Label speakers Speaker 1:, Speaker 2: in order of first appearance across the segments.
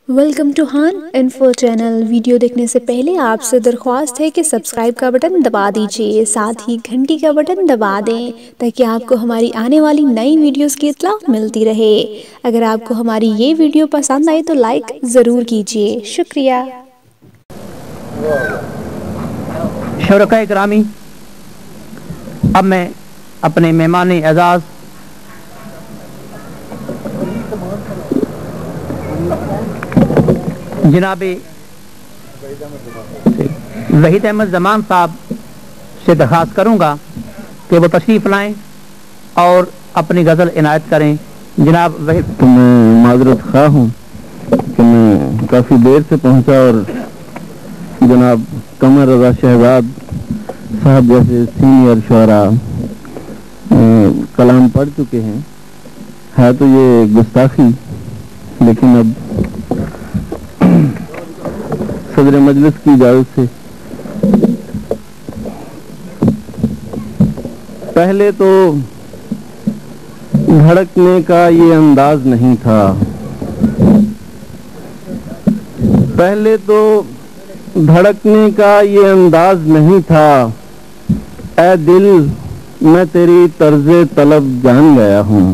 Speaker 1: Welcome to ہان info channel. Video دیکھنے سے پہلے آپ سے درخواست ہے کہ سبسکرائب کا بٹن دبا دیجیے، ساتھ ہی گھنٹی کا بٹن دبا دیں تاکہ آپ کو ہماری آنے والی نئی ویڈیوز کی اطلاع ملتی رہے۔ اگر آپ کو ہماری یہ ویڈیو پسند آئے تو لائک ضرور کیجیے، شکریہ۔
Speaker 2: شرکائے گرامی، اب میں اپنے مہمان اعزاز جناب وحید احمد زمان صاحب سے درخواست کروں گا کہ وہ تشریف لائیں اور اپنی غزل عنایت کریں۔ جناب وحید۔
Speaker 3: تو میں معذرت خواہ ہوں کہ میں کافی دیر سے پہنچا اور جناب قمر رضا شہزاد صاحب جیسے سینئر شعراء کلام پڑھ چکے ہیں۔ ہے تو یہ گستاخی، لیکن اب صدر مجلس کی اجازت سے پہلے تو دھڑکنے کا یہ انداز نہیں تھا، پہلے تو دھڑکنے کا یہ انداز نہیں تھا، اے دل میں تیری طرز طلب جان گیا ہوں،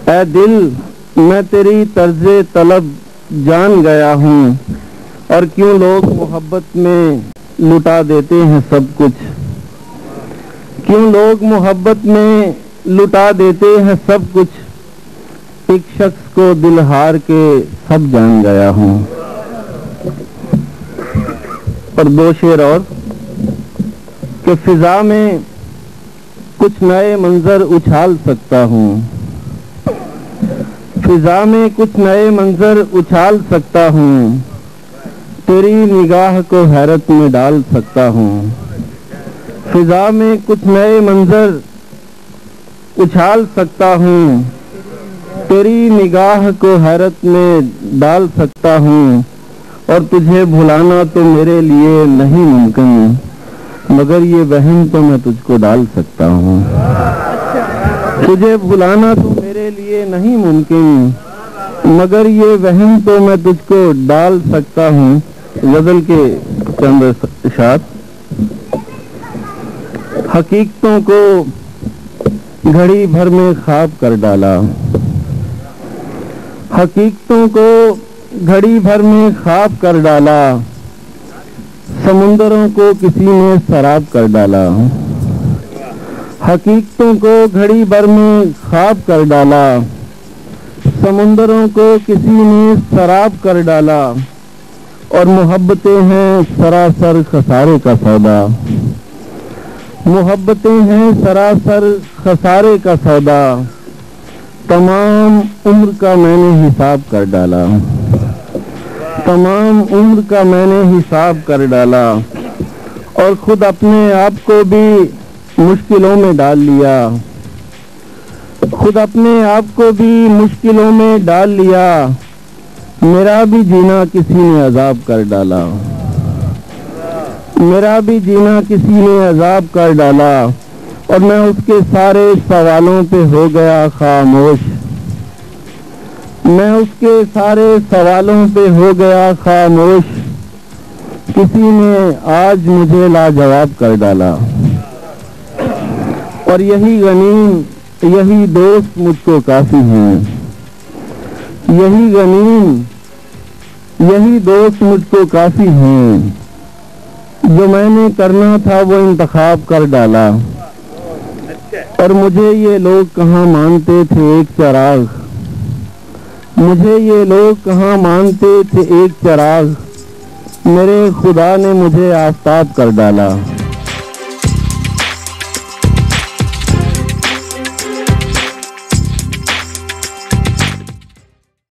Speaker 3: اے دل میں تیری طرز طلب جان گیا ہوں، اور کیوں لوگ محبت میں لٹا دیتے ہیں سب کچھ، کیوں لوگ محبت میں لٹا دیتے ہیں سب کچھ، ایک شخص کو دل ہار کے سب جان گیا ہوں۔ اور دو شعر اور کہ فضا میں کچھ نئے منظر اچھال سکتا ہوں، فضا میں کچھ نئے منظر اچھال سکتا ہوں، تیری نگاہ کو حیرت میں ڈال سکتا ہوں، فضا میں کچھ نئے منظر اچھال سکتا ہوں، تیری نگاہ کو حیرت میں ڈال سکتا ہوں، اور تجھے بھلانا تو میرے لیے نہیں ممکن، مگر یہ وہم تو میں تجھ کو ڈال سکتا ہوں، تجھے بھلانا تو میرے لیے نہیں ممکن، مگر یہ وہم تو میں تجھ کو ڈال سکتا ہوں۔ غزل کے چند اشعار۔ حقیقتوں کو گھڑی بھر میں خواب کر ڈالا، حقیقتوں کو گھڑی بھر میں خواب کر ڈالا، سمندروں کو کسی نے سراب کر ڈالا، حقیقتوں کو گھڑی بھر میں خواب کر ڈالا، سمندروں کو کسی نے سراب کر ڈالا، اور محبتیں ہیں سراسر خسارے کا سودا، محبتیں ہیں سراسر خسارے کا سودا، تمام عمر کا میں نے حساب کر ڈالا، تمام عمر کا میں نے حساب کر ڈالا، اور خود اپنے آپ کو بھی مشکلوں میں ڈال لیا، خود اپنے آپ کو بھی مشکلوں میں ڈال لیا، میرا بھی جینا کسی نے عذاب کر ڈالا، میرا بھی جینا کسی نے عذاب کر ڈالا، اور میں اس کے سارے سوالوں پہ ہو گیا خاموش، میں اس کے سارے سوالوں پہ ہو گیا خاموش، کسی نے آج مجھے لاجواب کر ڈالا، اور یہی غنیم یہی دوست مجھ کو کافی ہیں، یہی غنیم یہی دوست مجھ کو کافی ہیں، جو میں نے کرنا تھا وہ انتخاب کر ڈالا، اور مجھے یہ لوگ کہاں مانتے تھے ایک چراغ، مجھے یہ لوگ کہاں مانتے تھے ایک چراغ، میرے خدا نے مجھے آفتاب کر ڈالا۔